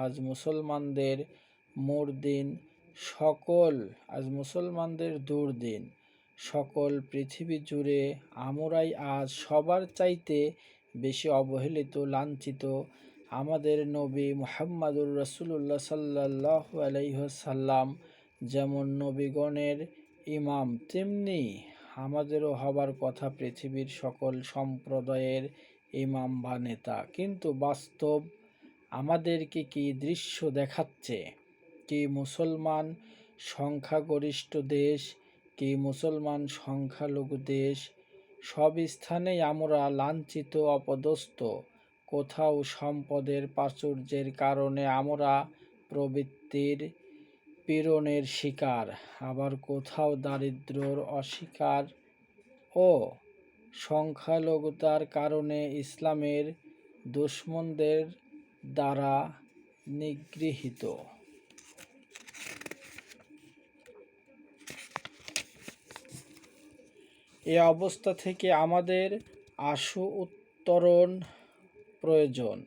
আজ মুসলমানদের দুর্দিন। সকল পৃথিবী জুড়ে আমরাই আজ সবার চাইতে বেশি অবহেলিত, লাঞ্ছিত। আমাদের নবী মুহাম্মাদুর রাসূলুল্লাহ সাল্লাল্লাহু আলাইহি ওয়াসাল্লাম যেমন নবীগণের ইমাম, তেমনি আমাদেরও হবার কথা পৃথিবীর সকল সম্প্রদায়ের ইমাম বা নেতা। কিন্তু বাস্তব আমাদেরকে কি দৃশ্য দেখাচ্ছে? কি মুসলমান সংখ্যাগরিষ্ঠ দেশ, কি মুসলমান সংখ্যালঘু দেশ, সব স্থানেই আমরা লাঞ্ছিত, অপদস্থ। কোথাও সম্পদের প্রাচুর্যের কারণে আমরা প্রবৃত্তির পীড়নের শিকার, আবার কোথাও দারিদ্র্যর অস্বীকার ও সংখ্যালঘুতার কারণে ইসলামের দুশমনদের দ্বারা নিগৃহীত। এ অবস্থা থেকে আমাদের আশু উত্তরণ প্রয়োজন।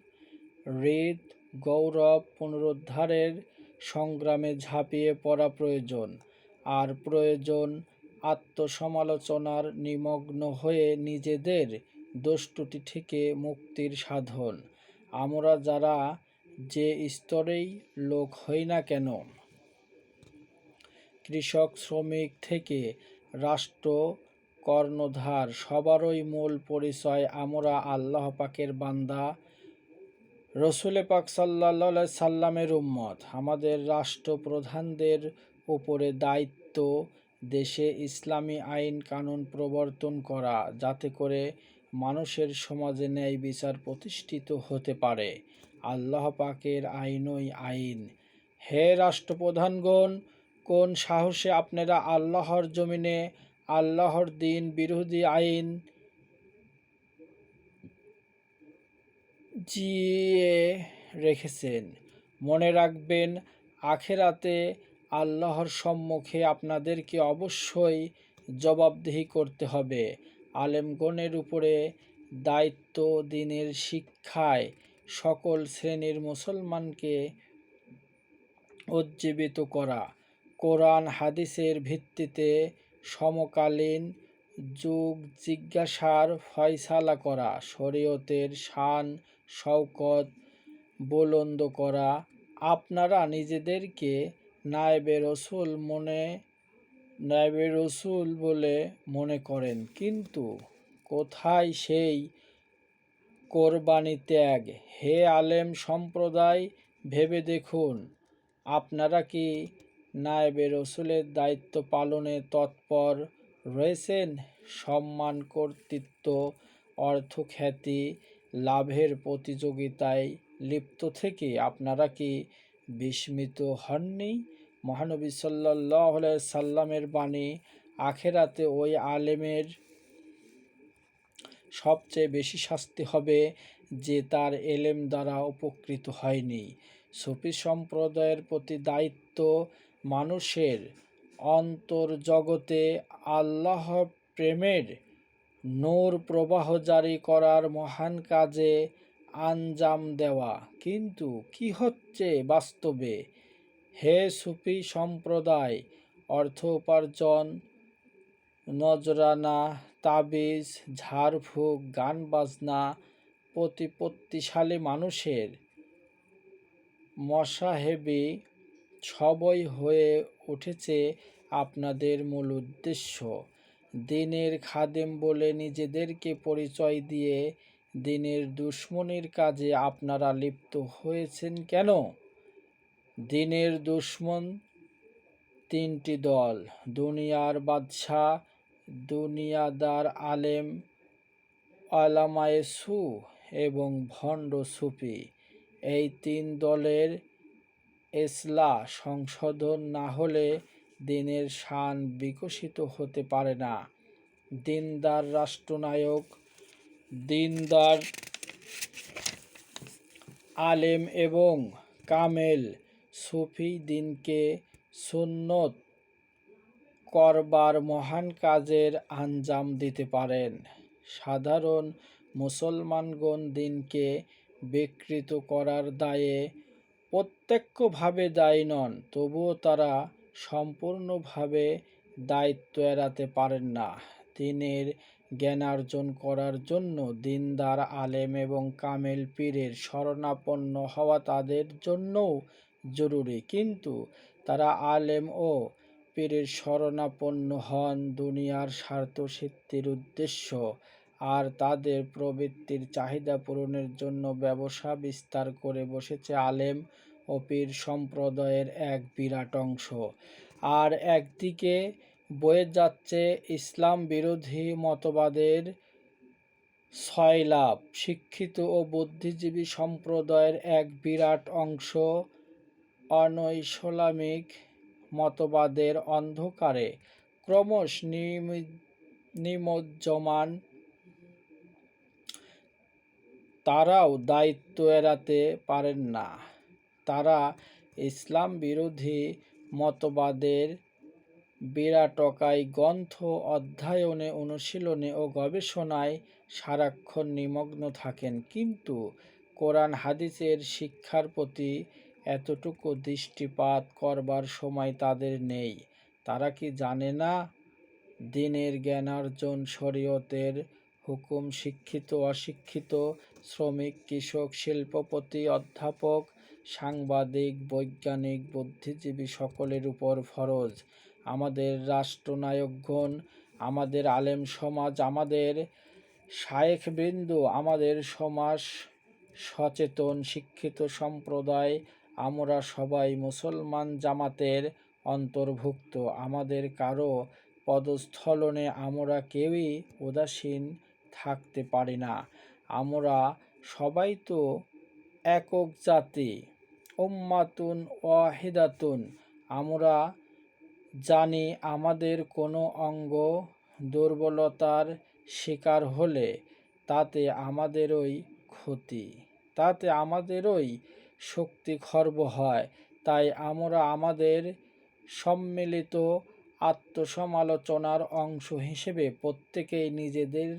হৃদ গৌরব পুনরুদ্ধারের সংগ্রামে ঝাঁপিয়ে পড়া প্রয়োজন। আর প্রয়োজন আত্মসমালোচনার নিমগ্ন হয়ে নিজেদের দোষত্রুটি থেকে মুক্তির সাধন। আমরা যারা যে স্তরেই লোক হই না কেন, কৃষক শ্রমিক থেকে রাষ্ট্র কর্ণধার, সবারই মূল পরিচয় আমরা আল্লাহ পাকের বান্দা, রসুল পাক সাল্লাল্লাহু আলাইহি সাল্লামের উম্মত। আমাদের রাষ্ট্রপ্রধানদের উপরে দায়িত্ব দেশে ইসলামী আইন কানুন প্রবর্তন করা, যাতে করে মানুষের সমাজে ন্যায় বিচার প্রতিষ্ঠিত হতে পারে। আল্লাহ পাকের আইনই আইন। হে রাষ্ট্রপ্রধানগণ, কোন সাহসে আপনারা আল্লাহর জমিনে আল্লাহর দিন বিরোধী আইন জিয়ে রেখেছেন? মনে রাখবেন, আখেরাতে আল্লাহর সম্মুখে আপনাদেরকে অবশ্যই জবাবদিহি করতে হবে। আলেমগণের উপরে দায়িত্ব দ্বীনের শিক্ষায় সকল শ্রেণীর মুসলমানকে উজ্জীবিত করা, কোরআন হাদিসের ভিত্তিতে সমকালীন যুগ জিজ্ঞাসার ফয়সালা করা, শরীয়তের শান শওকত বুলন্দ করা। আপনারা নিজেদেরকে নায়েবে রসূল বলে মনে করেন, কিন্তু কোথায় সেই কোরবানি ত্যাগ? হে আলেম সম্প্রদায়, ভেবে দেখুন, আপনারা কি নায়েবে রসূলের দায়িত্ব পালনে তৎপর রয়েছেন? সম্মান, কর্তৃত্ব, অর্থখ্যাতি লাভের প্রতিযোগিতায় লিপ্ত থেকে আপনারা কি বিস্মিত হননি? মহানবী সাল্লাল্লাহু আলাইহি সাল্লামের বাণী, আখেরাতে ওই আলেমের সবচেয়ে বেশি শাস্তি হবে যে তার এলেম দ্বারা উপকৃত হয়নি। সুফি সম্প্রদায়ের প্রতি দায়িত্ব মানুষের অন্তর্জগতে আল্লাহ প্রেমের নূর প্রবাহ জারি করার মহান কাজে আঞ্জাম দেওয়া। কিন্তু কি হচ্ছে বাস্তবে? হে সুফি সম্প্রদায়, অর্থ উপার্জন, নজরানা, তাবিজ, ঝাড়ফুঁক, গান বাজনা, প্রতিপত্তিশালী মানুষের মশাহেবি সবই হয়ে উঠেছে আপনাদের মূল উদ্দেশ্য। দ্বীনের খাদেম বলে নিজেদেরকে পরিচয় দিয়ে দ্বীনের দুশমনির কাজে আপনারা লিপ্ত হয়েছেন কেন? দ্বীনের দুশমন তিনটি দল: দুনিয়ার বাদশা, দুনিয়াদার আলেম আলামায়ে সু এবং ভণ্ড সুফি, এই তিন দলের এসলাহ সংশোধন না হলে দ্বীনের শান বিকশিত হতে পারে না। দিনদার রাষ্ট্রনায়ক, দিনদার আলেম এবং কামেল সুফি দিনকে সুন্নত করবার মহান কাজের আঞ্জাম দিতে পারেন। সাধারণ মুসলমানগণ দিনকে বিকৃত করার দায়ে প্রত্যক্ষভাবে দায়ী নন, তবুও তারা সম্পূর্ণভাবে দায়িত্ব এড়াতে পারেন না। দ্বীনের জ্ঞানার্জন করার জন্য দিনদার আলেম এবং কামেল পীরের শরণাপন্ন হওয়া তাদের জন্যও জরুরি, কিন্তু তারা আলেম ও পীরের শরণাপন্ন হন দুনিয়ার স্বার্থসিদ্ধির উদ্দেশ্য আর তাদের প্রবৃত্তির চাহিদা পূরণের জন্য ব্যবসা বিস্তার করে বসেছে আলেম ও পীর সম্প্রদায়ের এক বিরাট অংশ। আর একদিকে বয়ে যাচ্ছে ইসলাম বিরোধী মতবাদের সয়লাব। শিক্ষিত ও বুদ্ধিজীবী সম্প্রদায়ের এক বিরাট অংশ অনৈসলামিক মতবাদের অন্ধকারে ক্রমশ নিমজ্জমান। তারাও দায়িত্ব এড়াতে পারেন না। তারা ইসলাম বিরোধী মতবাদের বিরাটকায় গ্রন্থ অধ্যয়নে, অনুশীলনে ও গবেষণায় সারাক্ষণ নিমগ্ন থাকেন, কিন্তু কোরআন হাদিসের শিক্ষার প্রতি এতটুকু দৃষ্টিপাত করবার সময় তাদের নেই। তারা কি জানে না দ্বীনের জ্ঞানার্জন, শরীয়তের হুকুম শিক্ষিত অশিক্ষিত, শ্রমিক, কৃষক, শিল্পপতি, অধ্যাপক, সাংবাদিক, বৈজ্ঞানিক, বুদ্ধিজীবী সকলের উপর ফরজ। আমাদের রাষ্ট্রনায়কগণ, আমাদের আলেম সমাজ, আমাদের শায়েখবৃন্দ, আমাদের সমাজ সচেতন শিক্ষিত সম্প্রদায়, আমরা সবাই মুসলমান জামাতের অন্তর্ভুক্ত। আমাদের কারো পদস্খলনে আমরা কেউই উদাসীন থাকতে পারি না। আমরা সবাই তো একক জাতি, উম্মাতুন ওয়াহিদাতুন। আমরা জানি আমাদের কোনো অঙ্গ দুর্বলতার শিকার হলে তাতে আমাদেরই ক্ষতি, তাতে আমাদেরই শক্তি খর্ব হয়। তাই আমরা আমাদের সম্মিলিত আত্মসমালোচনার অংশ হিসেবে প্রত্যেকেই নিজেদের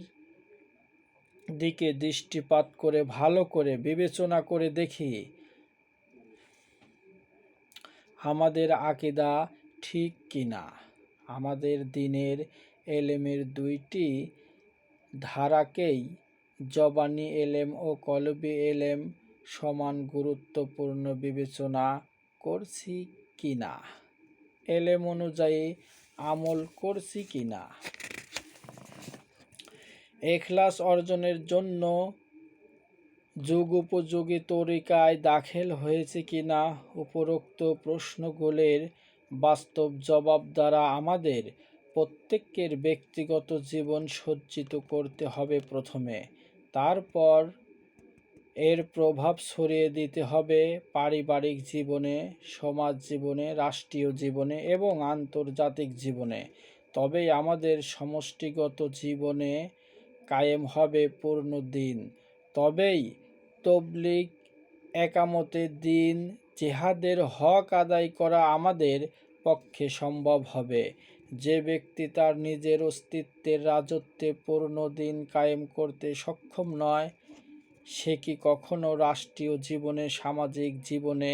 দিকে দৃষ্টিপাত করে ভালো করে বিবেচনা করে দেখি আমাদের আকীদা ঠিক কিনা। আমাদের দ্বীনের এলেমের দুইটি ধারাকেই, জবানি এলেম ও কলবি এলেম, সমান গুরুত্বপূর্ণ বিবেচনা করছি কিনা, এলেম অনুযায়ী আমল করছি কিনা, ইখলাস অর্জনের জন্য যুগোপযোগী তরিকায় দাখিল হয়েছে কিনা, উপরোক্ত প্রশ্নগুলির বাস্তব জবাব দ্বারা আমাদের প্রত্যেকের ব্যক্তিগত জীবন সজ্জিত করতে হবে প্রথমে, তারপর এর প্রভাব ছড়িয়ে দিতে হবে পারিবারিক জীবনে, সমাজ জীবনে, রাষ্ট্রীয় জীবনে এবং আন্তর্জাতিক জীবনে। তবেই আমাদের সমষ্টিগত জীবনে কায়েম হবে পূর্ণ দ্বীন। তবেই তবলিগ, একামতে দ্বীন, জিহাদের হক আদায় করা আমাদের পক্ষে সম্ভব হবে। যে ব্যক্তি তার নিজের অস্তিত্বের রাজত্বে পূর্ণ দ্বীন কায়েম করতে সক্ষম নয়, সে কি কখনো রাষ্ট্রীয় জীবনে, সামাজিক জীবনে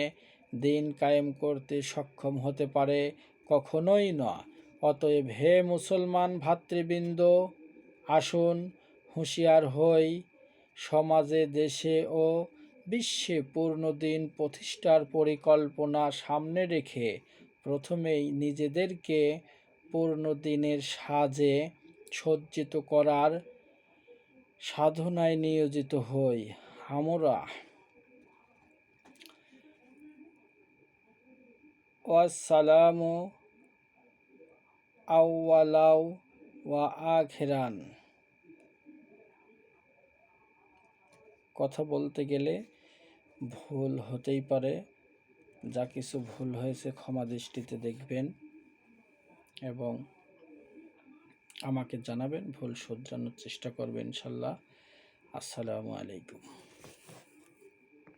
দ্বীন কায়েম করতে সক্ষম হতে পারে? কখনোই নয়। অতএব হে মুসলমান ভাতৃবৃন্দ, আসুন হুঁশিয়ার হই। সমাজে, দেশে ও বিশ্বে পূর্ণ দ্বীন প্রতিষ্ঠার পরিকল্পনা সামনে রেখে প্রথমেই নিজেদেরকে পূর্ণ দ্বীনের সাজে সজ্জিত করার সাধনায় নিয়োজিত হই। আমরা ওয়াসসালামু আউওয়ালাও ওয়া আখিরান। কথা বলতে গেলে ভুল হতেই পারে। যা কিছু ভুল হয়েছে ক্ষমা দৃষ্টিতে দেখবেন এবং আমাকে জানাবেন, ভুল শোধরানোর চেষ্টা করবেন ইনশাল্লাহ। আসসালামু আলাইকুম।